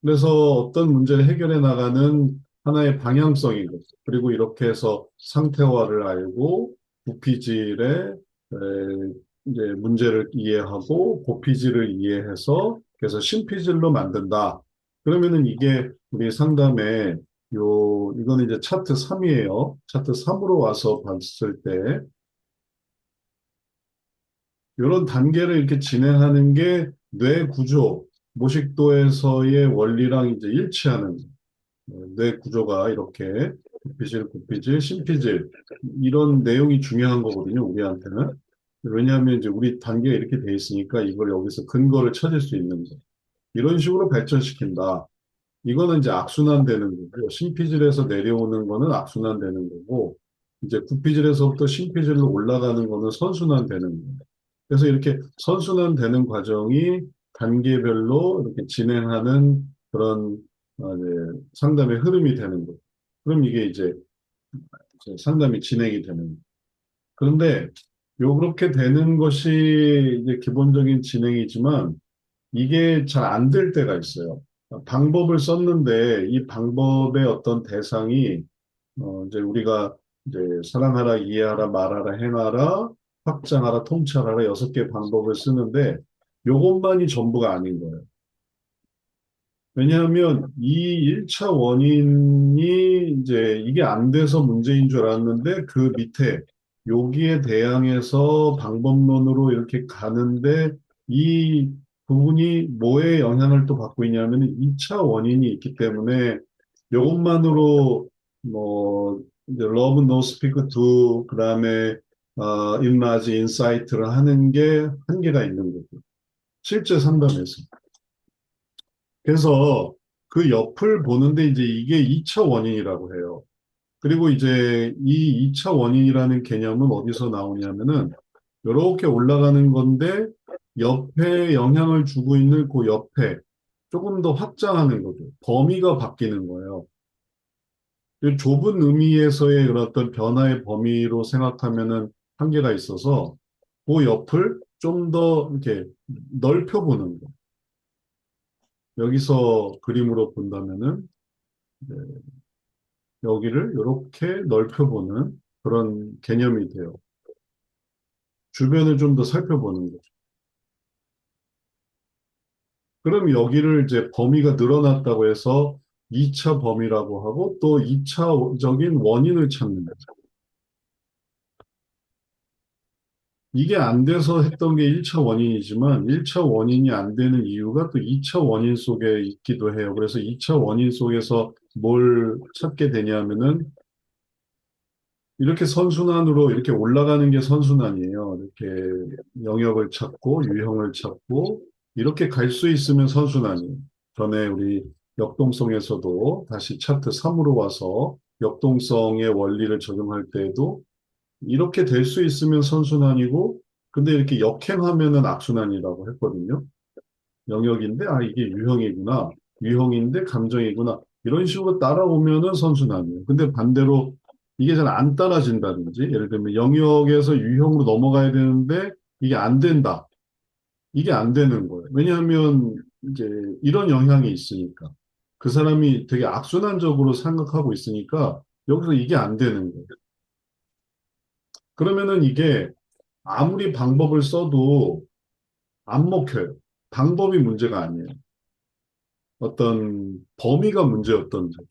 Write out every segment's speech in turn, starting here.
그래서 어떤 문제를 해결해 나가는 하나의 방향성인 거죠. 그리고 이렇게 해서 상태화를 알고 부피질의 이제 문제를 이해하고 고피질을 이해해서 그래서 신피질로 만든다. 그러면은 이게 우리 상담에 이거는 이제 차트 3이에요. 차트 3으로 와서 봤을 때 이런 단계를 이렇게 진행하는 게 뇌 구조, 모식도에서의 원리랑 이제 일치하는 뇌 구조가 이렇게 구피질, 구피질, 심피질 이런 내용이 중요한 거거든요, 우리한테는. 왜냐하면 이제 우리 단계가 이렇게 돼 있으니까 이걸 여기서 근거를 찾을 수 있는 거. 이런 식으로 발전시킨다. 이거는 이제 악순환되는 거고요. 심피질에서 내려오는 거는 악순환되는 거고, 이제 구피질에서부터 심피질로 올라가는 거는 선순환되는 거예요. 그래서 이렇게 선순환되는 과정이 단계별로 이렇게 진행하는 그런 이제 상담의 흐름이 되는 거예요. 그럼 이게 이제 상담이 진행이 되는 거예요. 그런데 요렇게 되는 것이 이제 기본적인 진행이지만 이게 잘 안 될 때가 있어요. 방법을 썼는데 이 방법의 어떤 대상이 이제 우리가 이제 사랑하라, 이해하라, 말하라, 행하라, 확장하라, 통찰하라 6개 방법을 쓰는데 요것만이 전부가 아닌 거예요. 왜냐하면 이 1차 원인이 이제 이게 안 돼서 문제인 줄 알았는데 그 밑에 여기에 대항해서 방법론으로 이렇게 가는데 이 부분이 뭐에 영향을 또 받고 있냐면 2차 원인이 있기 때문에 이것만으로 뭐 이제 love no speak to 그다음에 image insight를 하는 게 한계가 있는 거죠. 실제 상담에서. 그래서 그 옆을 보는데 이제 이게 2차 원인이라고 해요. 그리고 이제 이 2차 원인이라는 개념은 어디서 나오냐면은 이렇게 올라가는 건데 옆에 영향을 주고 있는 그 옆에 조금 더 확장하는 거죠. 범위가 바뀌는 거예요. 이 좁은 의미에서의 그런 어떤 변화의 범위로 생각하면은 한계가 있어서 그 옆을 좀 더 이렇게 넓혀보는 거. 여기서 그림으로 본다면은 네, 여기를 이렇게 넓혀보는 그런 개념이 돼요. 주변을 좀 더 살펴보는 거죠. 그럼 여기를 이제 범위가 늘어났다고 해서 2차 범위라고 하고 또 2차적인 원인을 찾는 거죠. 이게 안 돼서 했던 게 1차 원인이지만 1차 원인이 안 되는 이유가 또 2차 원인 속에 있기도 해요. 그래서 2차 원인 속에서 뭘 찾게 되냐면은 이렇게 선순환으로 이렇게 올라가는 게 선순환이에요. 이렇게 영역을 찾고 유형을 찾고 이렇게 갈 수 있으면 선순환이에요. 전에 우리 역동성에서도 다시 차트 3으로 와서 역동성의 원리를 적용할 때에도 이렇게 될 수 있으면 선순환이고 근데 이렇게 역행하면은 악순환이라고 했거든요. 영역인데 아 이게 유형이구나. 유형인데 감정이구나. 이런 식으로 따라오면은 선순환이에요. 근데 반대로 이게 잘 안 따라진다든지 예를 들면 영역에서 유형으로 넘어가야 되는데 이게 안 된다. 이게 안 되는 거예요. 왜냐하면 이제 이런 영향이 있으니까 그 사람이 되게 악순환적으로 생각하고 있으니까 여기서 이게 안 되는 거예요. 그러면은 이게 아무리 방법을 써도 안 먹혀요. 방법이 문제가 아니에요. 어떤 범위가 문제였던 거죠.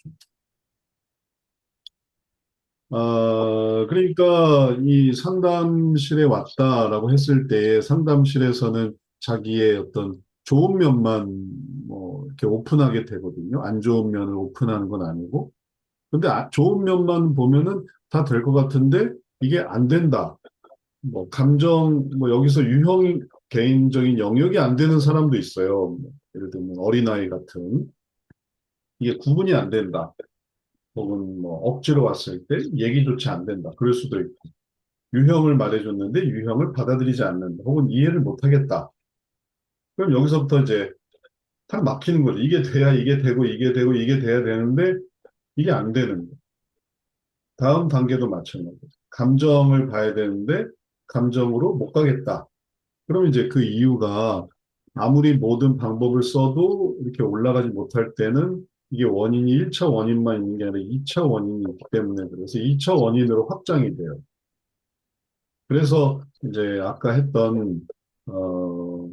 그러니까 이 상담실에 왔다라고 했을 때 상담실에서는 자기의 어떤 좋은 면만 뭐 이렇게 오픈하게 되거든요. 안 좋은 면을 오픈하는 건 아니고. 근데 좋은 면만 보면은 다 될 것 같은데 이게 안 된다. 뭐 감정 뭐 여기서 유형 개인적인 영역이 안 되는 사람도 있어요. 뭐 예를 들면 어린아이 같은 이게 구분이 안 된다. 혹은 뭐 억지로 왔을 때 얘기조차 안 된다. 그럴 수도 있고. 유형을 말해줬는데 유형을 받아들이지 않는다. 혹은 이해를 못하겠다. 그럼 여기서부터 이제 탁 막히는 거죠. 이게 돼야 이게 되고 이게 되고 이게 돼야 되는데 이게 안 되는 거예요. 다음 단계도 마찬가지죠. 감정을 봐야 되는데 감정으로 못 가겠다. 그럼 이제 그 이유가 아무리 모든 방법을 써도 이렇게 올라가지 못할 때는 이게 원인이 1차 원인만 있는 게 아니라 2차 원인이 있기 때문에 그래서 2차 원인으로 확장이 돼요. 그래서 이제 아까 했던 어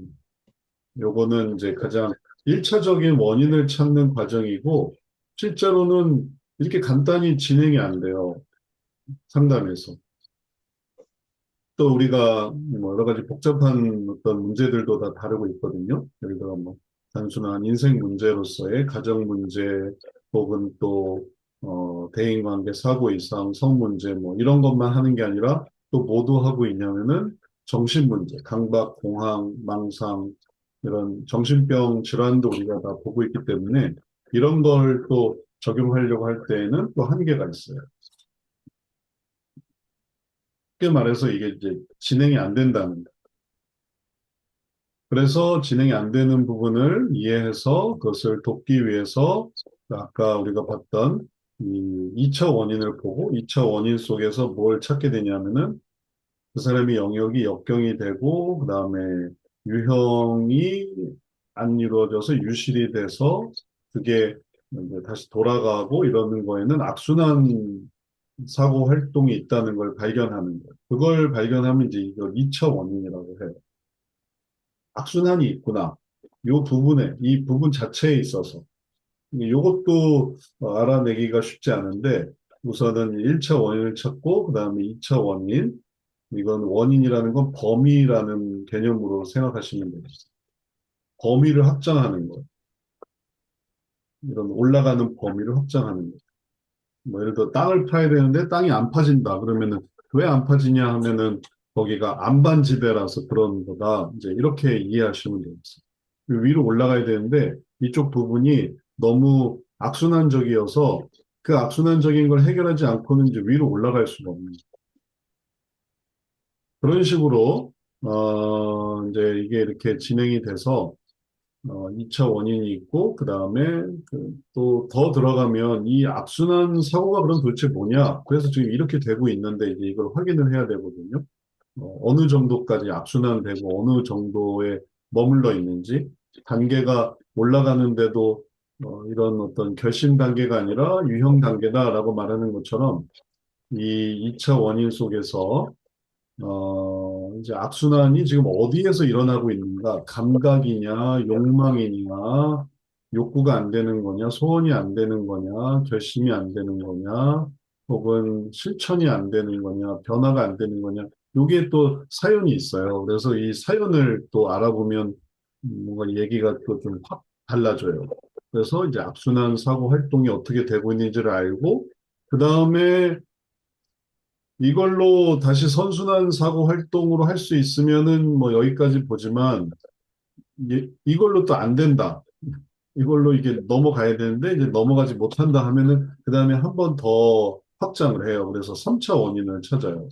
요거는 이제 가장 1차적인 원인을 찾는 과정이고 실제로는 이렇게 간단히 진행이 안 돼요. 상담에서. 또 우리가 뭐 여러 가지 복잡한 어떤 문제들도 다 다루고 있거든요. 예를 들어 뭐 단순한 인생 문제로서의 가정 문제 혹은 또 대인관계 사고 이상 성 문제 뭐 이런 것만 하는 게 아니라 또 뭐도 하고 있냐면은 정신 문제, 강박, 공황, 망상 이런 정신병 질환도 우리가 다 보고 있기 때문에 이런 걸 또 적용하려고 할 때에는 또 한계가 있어요. 쉽게 말해서 이게 이제 진행이 안 된다는 그래서 진행이 안 되는 부분을 이해해서 그것을 돕기 위해서 아까 우리가 봤던 이 2차 원인을 보고 2차 원인 속에서 뭘 찾게 되냐면은 그 사람의 영역이 역경이 되고 그다음에 유형이 안 이루어져서 유실이 돼서 그게 이제 다시 돌아가고 이러는 거에는 악순환 사고 활동이 있다는 걸 발견하는 거예요. 그걸 발견하면 이제 이걸 2차 원인이라고 해요. 악순환이 있구나. 이 부분 자체에 있어서. 이것도 알아내기가 쉽지 않은데, 우선은 1차 원인을 찾고, 그 다음에 2차 원인. 이건 원인이라는 건 범위라는 개념으로 생각하시면 되겠습니다. 범위를 확장하는 것. 이런 올라가는 범위를 확장하는 것. 뭐 예를 들어 땅을 파야 되는데 땅이 안 파진다. 그러면은 왜 안 파지냐 하면은 거기가 안반지대라서 그런 거다. 이제 이렇게 이해하시면 되겠습니다. 위로 올라가야 되는데 이쪽 부분이 너무 악순환적이어서 그 악순환적인 걸 해결하지 않고는 이제 위로 올라갈 수가 없는 그런 식으로 이제 이게 이렇게 진행이 돼서 2차 원인이 있고, 그 다음에 또 더 들어가면 이 악순환 사고가 그럼 도대체 뭐냐? 그래서 지금 이렇게 되고 있는데 이제 이걸 확인을 해야 되거든요. 어느 정도까지 악순환되고 어느 정도에 머물러 있는지, 단계가 올라가는데도 이런 어떤 결심 단계가 아니라 유형 단계다라고 말하는 것처럼 이 2차 원인 속에서 이제 악순환이 지금 어디에서 일어나고 있는가? 감각이냐, 욕망이냐, 욕구가 안 되는 거냐, 소원이 안 되는 거냐, 결심이 안 되는 거냐, 혹은 실천이 안 되는 거냐, 변화가 안 되는 거냐. 요게 또 사연이 있어요. 그래서 이 사연을 또 알아보면 뭔가 얘기가 또 좀 확 달라져요. 그래서 이제 악순환 사고 활동이 어떻게 되고 있는지를 알고, 그 다음에 이걸로 다시 선순환 사고 활동으로 할 수 있으면은 뭐 여기까지 보지만 이걸로 또 안 된다. 이걸로 이게 넘어가야 되는데 이제 넘어가지 못한다 하면은 그다음에 한 번 더 확장을 해요. 그래서 3차 원인을 찾아요.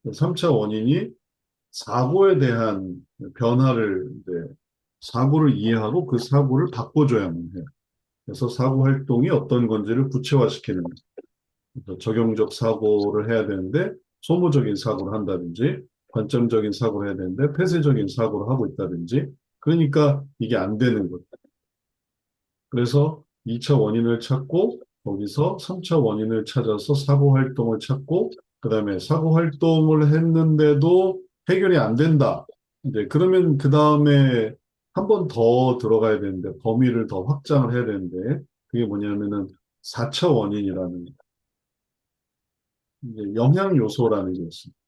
3차 원인이 사고에 대한 변화를 이제 사고를 이해하고 그 사고를 바꿔줘야만 해요. 그래서 사고 활동이 어떤 건지를 구체화시키는 그래서 적용적 사고를 해야 되는데 소모적인 사고를 한다든지 관점적인 사고를 해야 되는데 폐쇄적인 사고를 하고 있다든지 그러니까 이게 안 되는 거예요. 그래서 2차 원인을 찾고 거기서 3차 원인을 찾아서 사고 활동을 찾고 그다음에 사고 활동을 했는데도 해결이 안 된다. 이제 그러면 그다음에 한 번 더 들어가야 되는데 범위를 더 확장을 해야 되는데 그게 뭐냐면은 4차 원인이라는 이제 영향 요소라는 게 있습니다.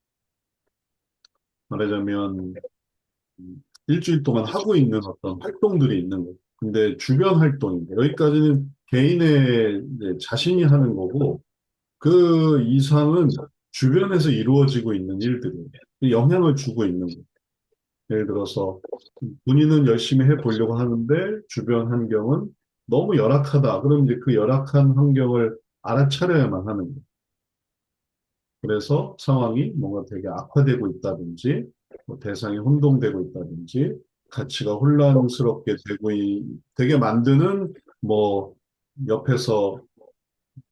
말하자면 일주일 동안 하고 있는 어떤 활동들이 있는 거예요. 근데 주변 활동인데 여기까지는 개인의 이제 자신이 하는 거고 그 이상은 주변에서 이루어지고 있는 일들이에요. 영향을 주고 있는 거예요. 예를 들어서 본인은 열심히 해보려고 하는데 주변 환경은 너무 열악하다. 그럼 이제 그 열악한 환경을 알아차려야만 하는 거예요. 그래서 상황이 뭔가 되게 악화되고 있다든지, 뭐 대상이 혼동되고 있다든지, 가치가 혼란스럽게 되게 만드는, 뭐, 옆에서